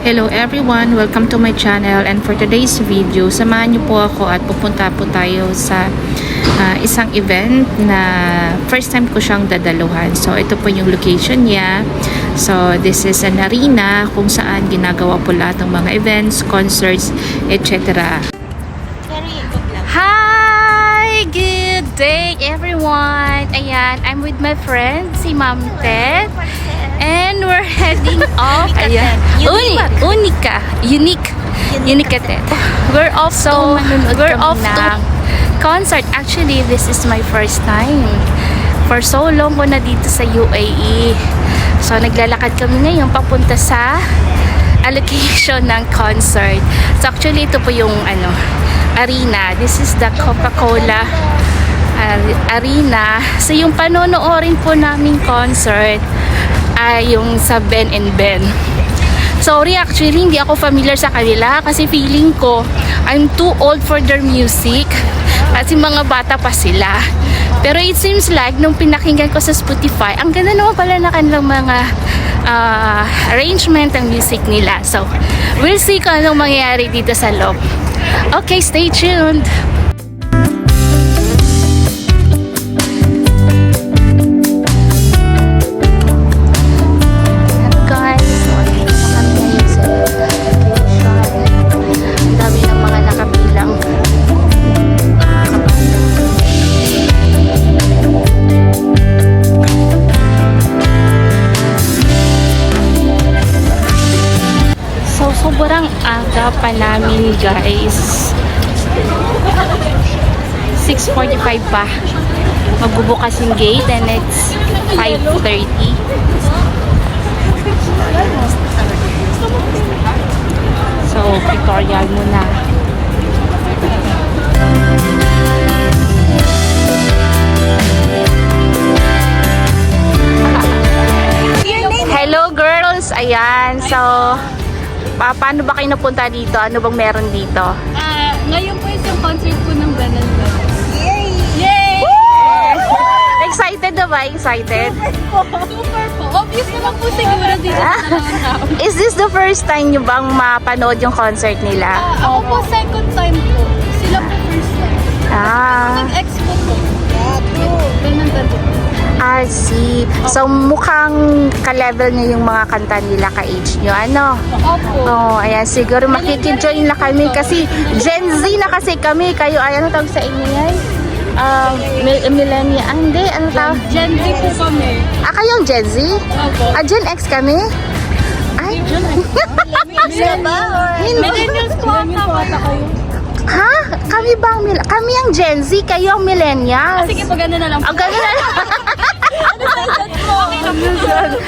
Hello everyone! Welcome to my channel, and for today's video, samahan niyo po ako at pupunta po tayo sa isang event na first time ko siyang dadaluhan. So ito po yung location niya. So this is an arena kung saan ginagawa po lahat ng mga events, concerts, etc. Hi! Good day everyone! Ayan, I'm with my friend, si Ma'am Ted. And we're heading off. Ayan. Unique Ted. We're off to concert. Actually, this is my first time. For so long ko na dito sa UAE. So, naglalakad kami ngayon papunta sa location ng concert. So, actually, ito po yung arena. This is the Coca-Cola arena. So, yung panonoorin po naming concert ay yung sa Ben & Ben. Sorry, actually, hindi ako familiar sa kanila kasi feeling ko I'm too old for their music kasi mga bata pa sila. Pero it seems like nung pinakinggan ko sa Spotify, ang ganda naman pala na kanilang mga arrangement ng music nila. So, we'll see kung anong mangyayari dito sa loob. Okay, stay tuned! Sobrang aga pa namin, guys. 6:45 pa. Magbubukas yung gate and it's 5:30. So, pictorial muna. Hello, girls! Ayan, so paano ba kayo napunta dito? Ano bang meron dito? Ngayon po yung concert po ng Ben & Ben. Yay! Yay! Excited na ba? Excited? Super po. Obvious naman po siguro dito sa Lanao. Is this the first time nyo bang mapanood yung concert nila? Ako po second time po. Sila po first time. Nag-expo po. Ben & Ben po. I see. So, mukhang ka-level niya yung mga kanta nila ka-age nyo. Ano? Opo. Oh, ayan. Siguro makikijoin na kami kasi Gen Z na kasi kami. Kayo, ay, ano tawag sa inyo yan? Millennial. Hindi, ano tawag? Gen Z po kami. Kayong Gen Z? Opo. Gen X kami? Ay. Millennials po ata kayo. Ha? Kami ba kami ang Gen Z, kayo ang millennials? Sige po, gano'n na lang po. Gano'n na lang.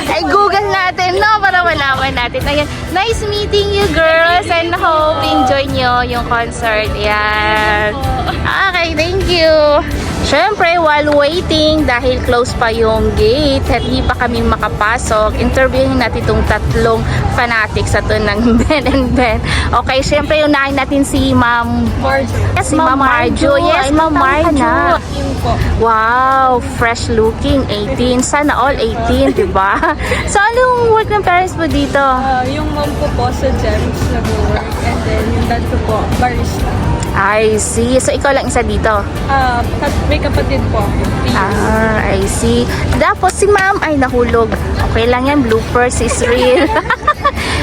Ay, Google natin, no? Para malaman natin. Ayan. Nice meeting you, girls. And hope enjoy nyo yung concert. Ayan. Okay, thank you. Siyempre, while waiting, dahil close pa yung gate, hindi pa kami makapasok, interviewin natin itong tatlong fanatics sa to ng Ben & Ben. Okay, siyempre, unahin natin si Ma'am Marjo. Yes, si Ma'am Marjo. Yes, Ma'am Marjo. Wow, fresh looking, 18. Sana all 18, diba? So, anong work ng parents mo dito? Yung mom ko po sa GEMS nag-work, and then yung dad ko po, barista. I see. So, ikaw lang isa dito? May kapatid po. I see. Tapos si Ma'am ay nahulog. Okay lang yan, bloopers is real.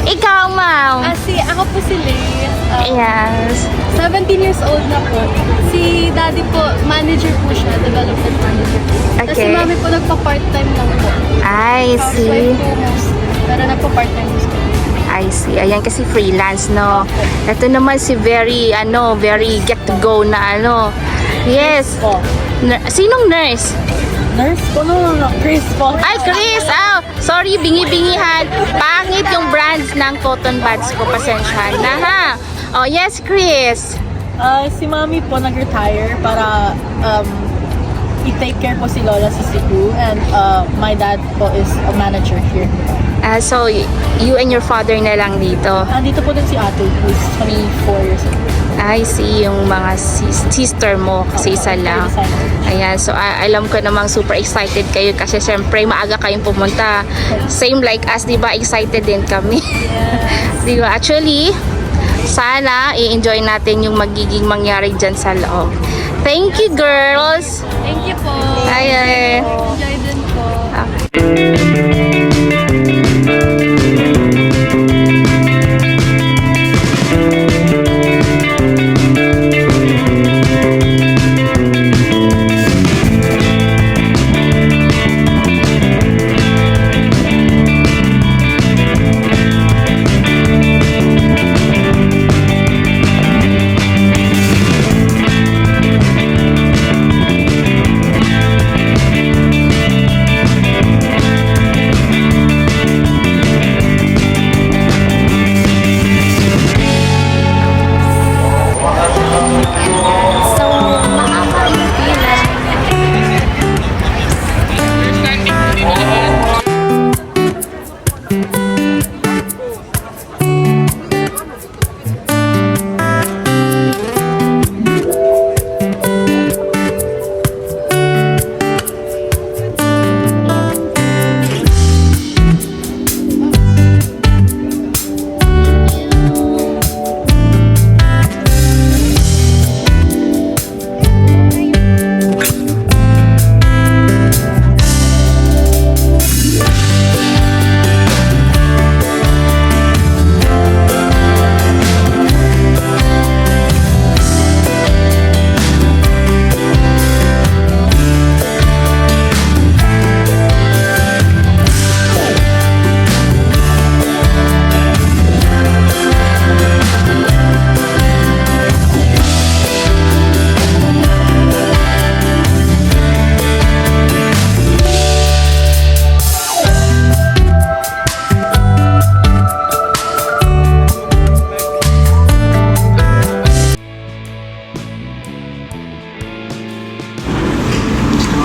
Ikaw, Ma'am? Ako po si Lay. Yes. 17 years old na po. Si daddy po, manager po siya, development manager. Tapos si Okay. mami po nagpa-part-time lang po. I see. Housewife po most. Pero nagpa-part-time po. I see. Ayan kasi freelance, no? Ito naman si very get to go na Yes. Sinong nurse? Nurse po? No. Chris po. Ay, Chris! Sorry, bingi-bingihan. Pangit yung brands ng cotton buds ko. Pasensyahan na, ha? Oh, yes, Chris. Si mami po nag-retire para i-take care po si Lola sa Cebu, and my dad po is a manager here. So, you and your father na lang dito. Andito po din si ate, who's 24 years old. I see yung mga sister mo kasi isa lang. Ayan, so alam ko namang super excited kayo kasi syempre maaga kayong pumunta. Same like us, di ba? Excited din kami. Di ba? Actually, sana i-enjoy natin yung magiging mangyari dyan sa loob. Thank you, girls! Thank you po. Ay. Enjoy din po. So, mahaba yung pila.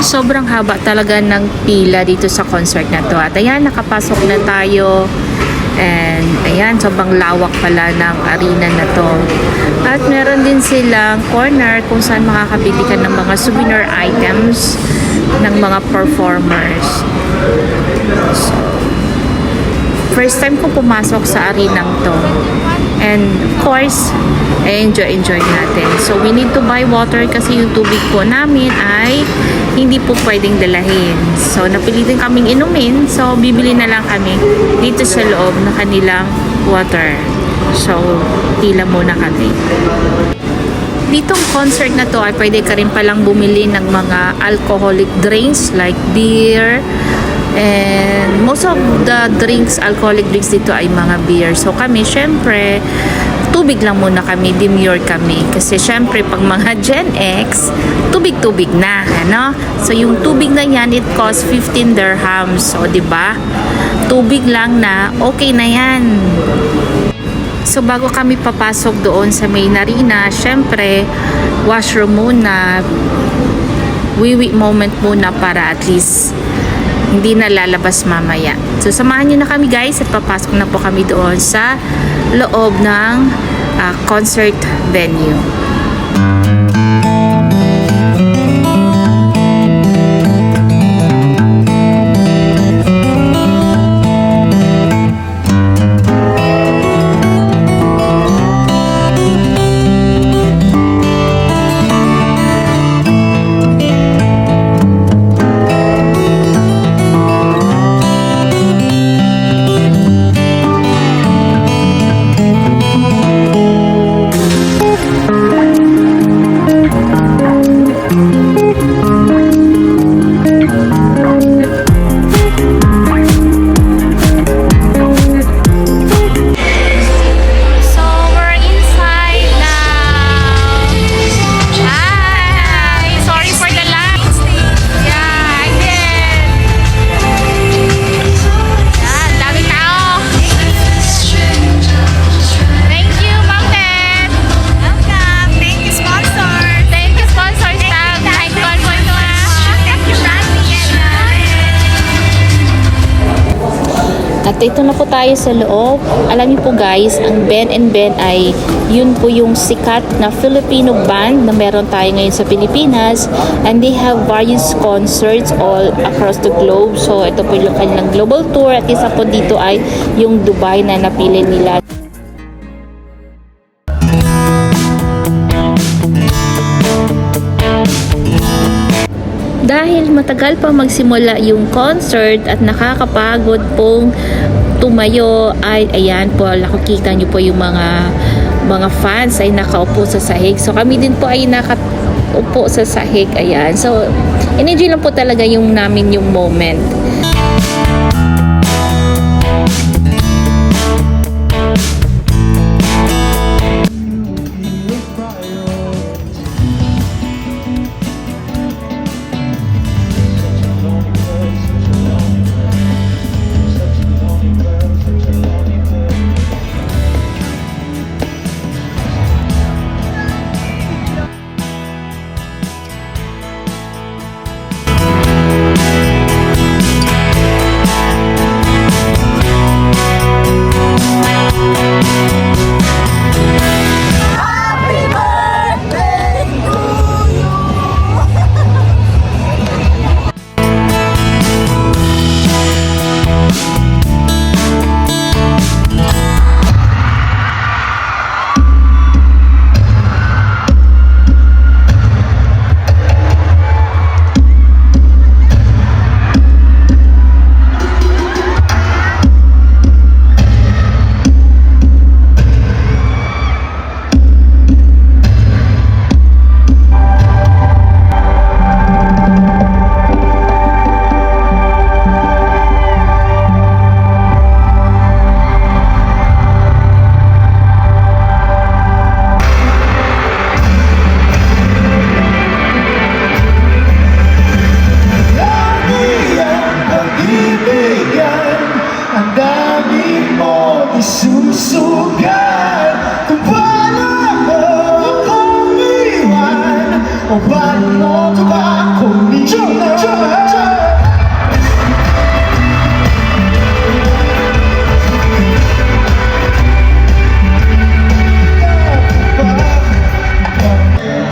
Sobrang haba talaga ng pila dito sa concert na to. At ayan, nakapasok na tayo. And ayan, sobrang lawak pala ng arena na to. At meron din silang corner kung saan makakabili ka ng mga souvenir items ng mga performers. So, first time ko pumasok sa arenang to. And of course, enjoy natin. So we need to buy water kasi yung tubig po namin ay hindi po pwedeng dalahin. So napilitin kaming inumin. So bibili na lang kami dito sa loob na kanilang water. So pila muna kami. Ditong concert na to ay pwede ka rin palang bumili ng mga alcoholic drinks like beer. And most of the drinks, alcoholic drinks dito ay mga beer. So kami, syempre, tubig lang muna kami, demure kami. Kasi syempre, pag mga Gen X, tubig-tubig na, ano? So yung tubig na yan, it costs 15 dirhams. So, di ba? Tubig lang na, okay na yan. So bago kami papasok doon sa main arena, syempre, washroom muna, wiwi moment muna para at least hindi na lalabas mamaya. So samahan nyo na kami guys at papasok na po kami doon sa loob ng concert venue. At ito na po tayo sa loob. Alam niyo po guys, ang Ben and Ben ay yun po yung sikat na Filipino band na meron tayo ngayon sa Pilipinas. And they have various concerts all across the globe. So ito po yung kanilang global tour. At isa po dito ay yung Dubai na napili nila. Dahil matagal pa magsimula yung concert at nakakapagod pong tumayo, ay ayan po, nakikita nyo po yung mga fans ay nakaupo sa sahig. So kami din po ay nakaupo sa sahig, ayan. So enjoy lang po talaga yung namin yung moment.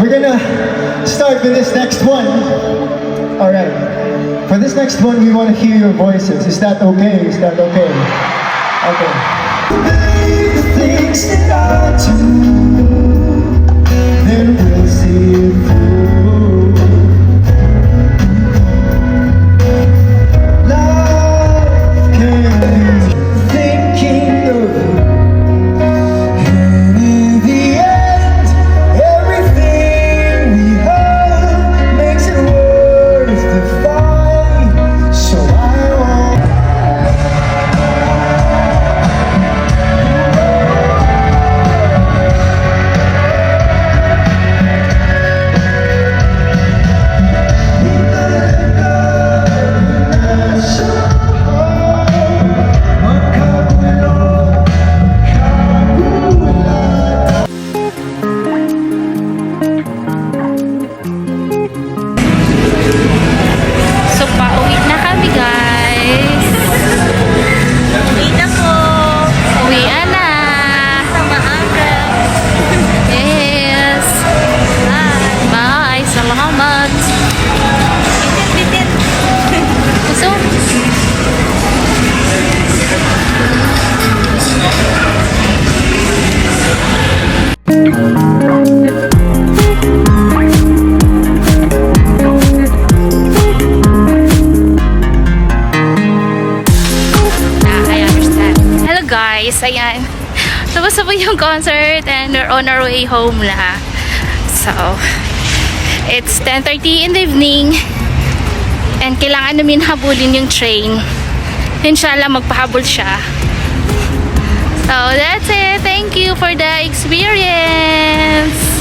We're gonna start with this next one. All right. For this next one, we want to hear your voices. Is that okay? Is that okay? Okay. The things that I do, then we'll see it through. Life can be thinking of you. And in the end, everything we have makes it worth the fight. So I won't. So pauwi na kami guys. Uwi na po. Uwi na. Sa maaga. Yes. Bye. Salamat. So, I understand. Hello guys, ayan. Tapos na po yung concert and we're on our way home na. So, it's 10:30 in the evening and kailangan namin habulin yung train. Inshallah, magpahabol siya. So, that's it. Thank you for the experience.